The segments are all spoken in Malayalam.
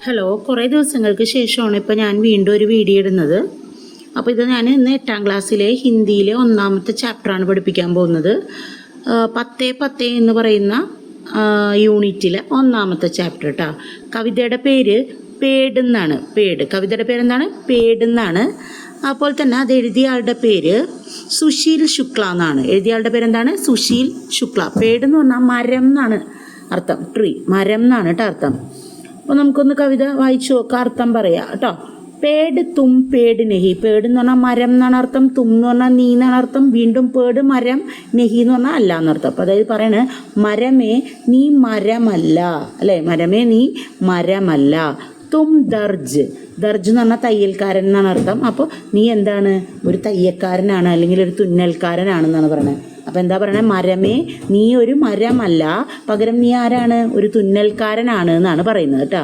ഹലോ, കുറേ ദിവസങ്ങൾക്ക് ശേഷമാണ് ഇപ്പോൾ ഞാൻ വീണ്ടും ഒരു വീഡിയോ ഇടുന്നത്. അപ്പോൾ ഇത് ഞാൻ ഇന്ന് 8ാം ക്ലാസ്സിലെ ഹിന്ദിയിലെ 1ാമത്തെ ചാപ്റ്ററാണ് പഠിപ്പിക്കാൻ പോകുന്നത്. 10 എന്ന് പറയുന്ന യൂണിറ്റിലെ 1ാമത്തെ ചാപ്റ്റർ കേട്ടോ. കവിതയുടെ പേര് പേട് എന്നാണ്. കവിതയുടെ പേരെന്താണ്? പേട് എന്നാണ്. അപ്പോൾ തന്നെ അത് എഴുതിയ ആളുടെ പേര് സുശീൽ ശുക്ല എന്നാണ്. എഴുതിയ ആളുടെ പേരെന്താണ്? സുശീൽ ശുക്ല. പേട് എന്ന് പറഞ്ഞാൽ മരം എന്നാണ് അർത്ഥം. ട്രീ, മരം എന്നാണ് കേട്ടോ അർത്ഥം. അപ്പോൾ നമുക്കൊന്ന് കവിത വായിച്ചു നോക്കാം, അർത്ഥം പറയാം കേട്ടോ. പേട് തും പേട് നെഹി. പേട് എന്ന് പറഞ്ഞാൽ മരം എന്നാണ് അർത്ഥം. തും എന്ന് പറഞ്ഞാൽ നീ എന്നാണ് അർത്ഥം. വീണ്ടും പേട് മരം, നെഹി എന്ന് പറഞ്ഞാൽ അല്ല എന്നർത്ഥം. അപ്പോൾ അതായത് പറയണേ, മരമേ നീ മരമല്ല, അല്ലേ? മരമേ നീ മരമല്ല. തും ദർജ്. ദർജ് എന്ന് പറഞ്ഞാൽ തയ്യൽക്കാരൻ എന്നാണ് അർത്ഥം. അപ്പോൾ നീ എന്താണ്? ഒരു തയ്യൽക്കാരനാണ്, അല്ലെങ്കിൽ ഒരു തുന്നൽക്കാരനാണെന്നാണ് പറയണത്. അപ്പം എന്താ പറയണേ? മരമേ നീ ഒരു മരമല്ല, പകരം നീ ആരാണ്? ഒരു തുന്നൽക്കാരനാണ് എന്നാണ് പറയുന്നത് കേട്ടോ.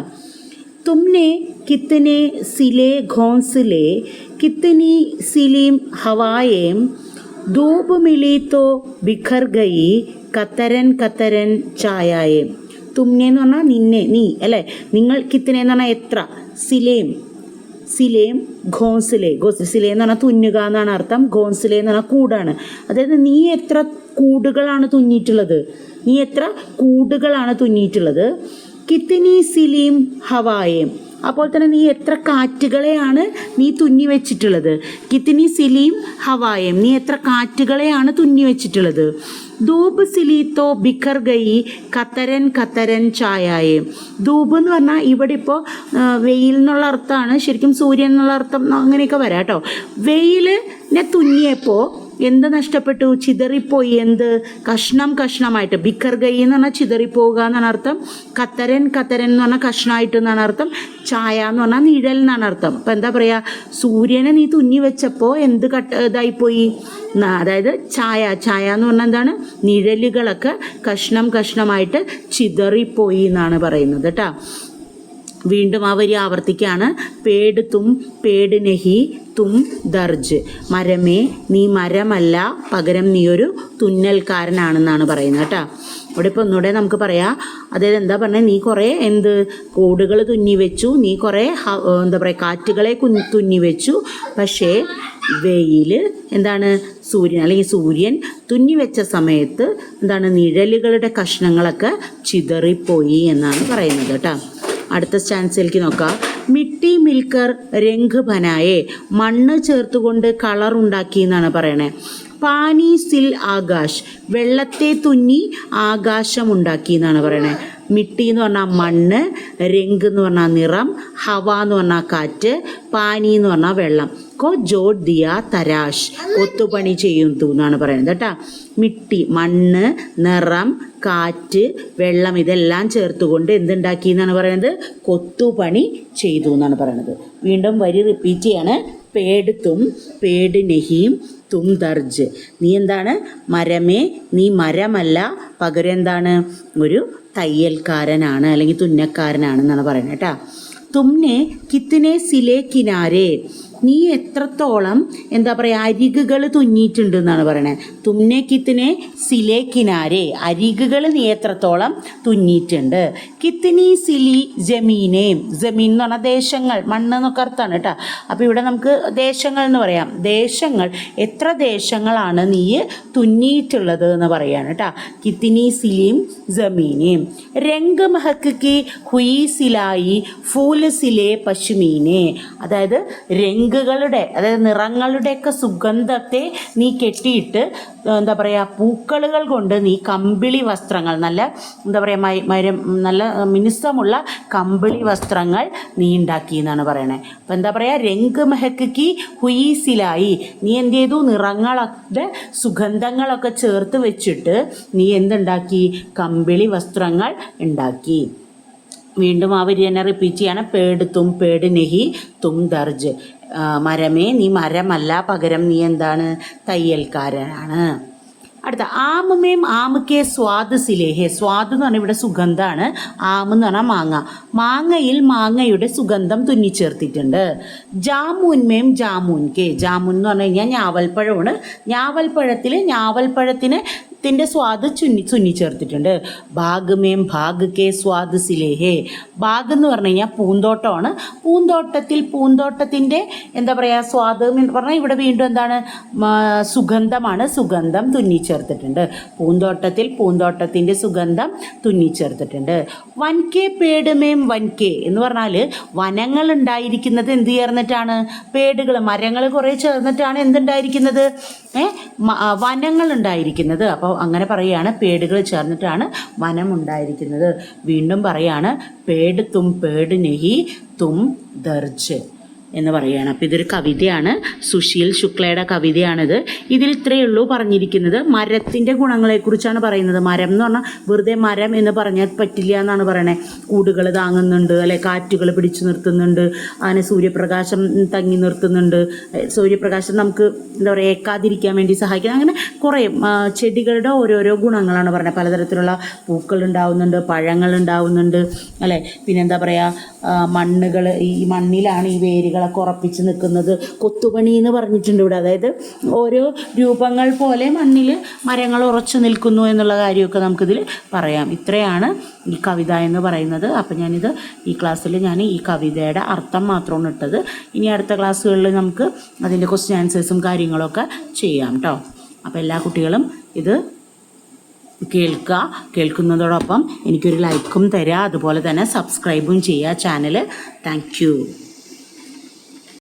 തുമ്നെ കിത്തനെ സിലെ ഘോൻസിലെ കിത്തനി സിലീം ഹവായേം ധൂപ് മിലി തോ ബിഖർ ഗയി കത്തരൻ കത്തരൻ ചായായേം. തുമ്നെ എന്ന് പറഞ്ഞാൽ നിന്നെ, നീ, അല്ലേ? നിങ്ങൾ, കിത്തനെ എന്ന് പറഞ്ഞാൽ എത്ര, സിലേം ഘോൻസിലെ. സിലേ എന്ന് പറഞ്ഞാൽ തുന്നുക എന്നാണ് അർത്ഥം. ഘോൻസിലെ എന്ന് പറഞ്ഞാൽ കൂടാണ്. അതായത് നീ എത്ര കൂടുകളാണ് തുന്നിയിട്ടുള്ളത്. കിത്തനി സിലീം ഹവായേം. അപ്പോൾ തന്നെ നീ എത്ര കാറ്റുകളെയാണ് നീ തുന്നി വെച്ചിട്ടുള്ളത്. കിത്തനി സിലീം ഹവായേം, നീ എത്ര കാറ്റുകളെയാണ് തുന്നി വെച്ചിട്ടുള്ളത്. ധൂപ് സിലീത്തോ ബിഖർ ഗയി കത്തരൻ കത്തരൻ ചായായേം. ധൂപ് എന്ന് പറഞ്ഞാൽ ഇവിടെ ഇപ്പോൾ വെയിൽ എന്നുള്ള അർത്ഥമാണ്, ശരിക്കും സൂര്യൻ എന്നുള്ള അർത്ഥം അങ്ങനെയൊക്കെ വരാം കേട്ടോ. വെയിലിനെ തുന്നിയപ്പോൾ എന്ത് നഷ്ടപ്പെട്ടു? ചിതറിപ്പോയി. എന്ത്? കഷ്ണമായിട്ട്. ബിഖർ ഗൈ എന്ന് പറഞ്ഞാൽ ചിതറിപ്പോവുക എന്നാണ് അർത്ഥം. കത്തരൻ എന്ന് പറഞ്ഞാൽ കഷ്ണമായിട്ട് എന്നാണ് അർത്ഥം. ചായ എന്ന് പറഞ്ഞാൽ നിഴൽ എന്നാണ് അർത്ഥം. അപ്പം എന്താ പറയുക? സൂര്യനെ നീ തുന്നി വെച്ചപ്പോൾ എന്ത് ഇതായിപ്പോയി? അതായത് ചായ എന്ന് പറഞ്ഞാൽ എന്താണ്? നിഴലുകളൊക്കെ കഷ്ണമായിട്ട് ചിതറിപ്പോയി എന്നാണ് പറയുന്നത് കേട്ടോ. വീണ്ടും ആ വരി ആവർത്തിക്കുകയാണ്. പേട് തും പേട് നെഹി തും ദർജ്. മരമേ നീ മരമല്ല, പകരം നീ ഒരു തുന്നൽക്കാരനാണെന്നാണ് പറയുന്നത് കേട്ടോ. ഇവിടെ ഇപ്പോൾ ഒന്നുകൂടെ നമുക്ക് പറയാം. അതായത് എന്താ പറഞ്ഞാൽ, നീ കുറേ കൂടുകൾ തുന്നി വെച്ചു, നീ കുറേ എന്താ പറയുക കാറ്റുകളെ തുന്നി വെച്ചു. പക്ഷേ വെയിൽ എന്താണ്? സൂര്യൻ തുന്നി വെച്ച സമയത്ത് എന്താണ്? നിഴലുകളുടെ കഷ്ണങ്ങളൊക്കെ ചിതറിപ്പോയി എന്നാണ് പറയുന്നത് കേട്ടോ. അടുത്ത സ്റ്റാൻസിലേക്ക് നോക്കാം. മിട്ടി മിൽക്കർ രംഗ് ബനായെ. മണ്ണ് ചേർത്തുകൊണ്ട് കളർ ഉണ്ടാക്കി എന്നാണ് പറയണേ. പാനി സിൽ ആകാശ്. വെള്ളത്തെ തുന്നി ആകാശമുണ്ടാക്കി എന്നാണ് പറയണേ. മിട്ടി എന്ന് പറഞ്ഞാൽ മണ്ണ്, രംഗ് എന്ന് പറഞ്ഞാൽ നിറം, ഹവ എന്ന് പറഞ്ഞാൽ കാറ്റ്, പാനി എന്ന് പറഞ്ഞാൽ വെള്ളം. കോ ജോഡ് ദിയ തരാഷ്. കൊത്തുപണി ചെയ്യുന്നു എന്നാണ് പറയുന്നത് കേട്ടോ. മിട്ടി മണ്ണ്, നിറം, കാറ്റ്, വെള്ളം, ഇതെല്ലാം ചേർത്തുകൊണ്ട് എന്തുണ്ടാക്കി എന്നാണ് പറയുന്നത്? കൊത്തുപണി ചെയ്തു എന്നാണ് പറയുന്നത്. വീണ്ടും വരി റിപ്പീറ്റ് ചെയ്യാണ്. പേട് തും പേട് നെഹിയും തും ദർജ്. നീ എന്താണ്? മരമേ നീ മരമല്ല, പകരം എന്താണ്? ഒരു തയ്യൽക്കാരനാണ്, അല്ലെങ്കിൽ തുന്നക്കാരനാണെന്നാണ് പറയുന്നത് കേട്ടോ. തുമ്നെ കിത്തനെ സിലെ കിനാരെ. നീ എത്രത്തോളം എന്താ പറയുക അരികുകൾ തുന്നിയിട്ടുണ്ട് എന്നാണ് പറയണത്. തുമ്നെ കിത്തനെ സിലെ കിനാരെ. അരികുകൾ നീ എത്രത്തോളം തുന്നിയിട്ടുണ്ട്. കിത്തനി സിലി ജമീൻ എന്ന് പറഞ്ഞാൽ ദേശങ്ങൾ, മണ്ണ് എന്നൊക്കെ അർത്ഥമാണ് കേട്ടോ. അപ്പോൾ ഇവിടെ നമുക്ക് ദേശങ്ങൾ എന്ന് പറയാം. ദേശങ്ങൾ, എത്ര ദേശങ്ങളാണ് നീ തുന്നിയിട്ടുള്ളത് എന്ന് പറയാണ് കേട്ടോ. കിത്തനി സിലിം ജമീനേം. രംഗ് മഹക്ക് കി ഹുയി സിലായി ഫൂൽ സിലെ പശ്മീനെ. അതായത് രംഗുകളുടെ, അതായത് നിറങ്ങളുടെയൊക്കെ സുഗന്ധത്തെ നീ കെട്ടിയിട്ട് എന്താ പറയുക പൂക്കളുകൾ കൊണ്ട് നീ കമ്പിളി വസ്ത്രങ്ങൾ, നല്ല എന്താ പറയുക നല്ല മിനുസമുള്ള കമ്പിളി വസ്ത്രങ്ങൾ നീ ഉണ്ടാക്കി എന്നാണ് പറയണത്. അപ്പം എന്താ പറയുക? രംഗ് മെഹക്ക് കി ഹുയി സിലായി. നീ എന്ത് ചെയ്തു? നിറങ്ങളുടെ സുഗന്ധങ്ങളൊക്കെ ചേർത്ത് വെച്ചിട്ട് നീ എന്തുണ്ടാക്കി? കമ്പിളി വസ്ത്രങ്ങൾ ഉണ്ടാക്കി. വീണ്ടും ആ വരി തന്നെ റിപ്പീറ്റ് ചെയ്യാണ്. പേട് തും പേട് നെഹി തും ദർജ്. മരമേ നീ മരമല്ല, പകരം നീ എന്താണ്? തയ്യൽക്കാരനാണ്. അടുത്ത ആമമേം ആമക്കെ സ്വാദ് സിലേഹെ. സ്വാദ് എന്ന് പറഞ്ഞാൽ ഇവിടെ സുഗന്ധമാണ്. ആമെന്ന് പറഞ്ഞാൽ മാങ്ങ. മാങ്ങയിൽ മാങ്ങയുടെ സുഗന്ധം തുന്നിച്ചേർത്തിട്ടുണ്ട്. ജാമുൻമേം ജാമുൻകെ. ജാമുൻ എന്ന് പറഞ്ഞു കഴിഞ്ഞാൽ ഞാവൽപ്പഴമാണ്. ഞാവൽപ്പഴത്തിന് ത്തിൻ്റെ സ്വാദ് ചുന്നി ചേർത്തിട്ടുണ്ട്. ബാഗ് മേം ഭാഗ് കെ സ്വാദ് സിലേഹേ. ബാഗ് എന്ന് പറഞ്ഞു കഴിഞ്ഞാൽ പൂന്തോട്ടമാണ്. പൂന്തോട്ടത്തിൻ്റെ എന്താ പറയുക സ്വാദ് എന്ന് പറഞ്ഞാൽ ഇവിടെ വീണ്ടും എന്താണ് സുഗന്ധമാണ്. സുഗന്ധം തുന്നിച്ചേർത്തിട്ടുണ്ട്. പൂന്തോട്ടത്തിൻ്റെ സുഗന്ധം തുന്നിച്ചേർത്തിട്ടുണ്ട്. വൻകെ പേട് മേം വൻകെ എന്ന് പറഞ്ഞാൽ വനങ്ങൾ ഉണ്ടായിരിക്കുന്നത് എന്ത് ചേർന്നിട്ടാണ്? പേടുകൾ, മരങ്ങൾ കുറേ ചേർന്നിട്ടാണ് എന്തുണ്ടായിരിക്കുന്നത്? വനങ്ങൾ ഉണ്ടായിരിക്കുന്നത്. അപ്പോൾ അങ്ങനെ പറയുകയാണ്, പേടുകൾ ചേർന്നിട്ടാണ് വനം ഉണ്ടായിരിക്കുന്നത്. വീണ്ടും പറയാണ്, പേട് തും പേട് നെഹി തും ദർജ് എന്ന് പറയുകയാണ്. അപ്പോൾ ഇതൊരു കവിതയാണ്, സുശീൽ ശുക്ലയുടെ കവിതയാണിത്. ഇതിൽ ഇത്രയേ ഉള്ളൂ പറഞ്ഞിരിക്കുന്നത്. മരത്തിൻ്റെ ഗുണങ്ങളെക്കുറിച്ചാണ് പറയുന്നത്. മരം എന്ന് പറഞ്ഞാൽ വെറുതെ മരം എന്ന് പറഞ്ഞാൽ പറ്റില്ല എന്നാണ് പറയണേ. കൂടുകൾ താങ്ങുന്നുണ്ട്, അല്ലെ കാറ്റുകൾ പിടിച്ചു നിർത്തുന്നുണ്ട്, അങ്ങനെ സൂര്യപ്രകാശം തങ്ങി നിർത്തുന്നുണ്ട്, സൂര്യപ്രകാശം നമുക്ക് എന്താ പറയുക ഏക്കാതിരിക്കാൻ വേണ്ടി സഹായിക്കുന്നത്. അങ്ങനെ കുറേ ചെടികളുടെ ഓരോരോ ഗുണങ്ങളാണ് പറയുന്നത്. പലതരത്തിലുള്ള പൂക്കൾ ഉണ്ടാവുന്നുണ്ട്, പഴങ്ങൾ ഉണ്ടാവുന്നുണ്ട്, അല്ലേ. പിന്നെന്താ പറയുക, മണ്ണുകൾ, ഈ മണ്ണിലാണ് ഈ വേരുകളൊക്കെ ഉറപ്പിച്ച് നിൽക്കുന്നത്. കൊത്തുപണി എന്ന് പറഞ്ഞിട്ടുണ്ട് ഇവിടെ. അതായത് ഓരോ രൂപങ്ങൾ പോലെ മണ്ണിൽ മരങ്ങൾ ഉറച്ചു നിൽക്കുന്നു എന്നുള്ള കാര്യമൊക്കെ നമുക്കിതിൽ പറയാം. ഇത്രയാണ് ഈ കവിത എന്ന് പറയുന്നത്. അപ്പം ഈ ക്ലാസ്സിൽ ഞാൻ ഈ കവിതയുടെ അർത്ഥം മാത്രമാണ് ഇട്ടത്. ഇനി അടുത്ത ക്ലാസ്സുകളിൽ നമുക്ക് അതിൻ്റെ ക്വസ്റ്റ്യൻ ആൻസേഴ്സും കാര്യങ്ങളൊക്കെ ചെയ്യാം കേട്ടോ. അപ്പോൾ എല്ലാ കുട്ടികളും ഇത് കേൾക്കുന്നതോടൊപ്പം എനിക്കൊരു ലൈക്കും തരിക, അതുപോലെ തന്നെ സബ്സ്ക്രൈബും ചെയ്യുക ചാനൽ. Thank you.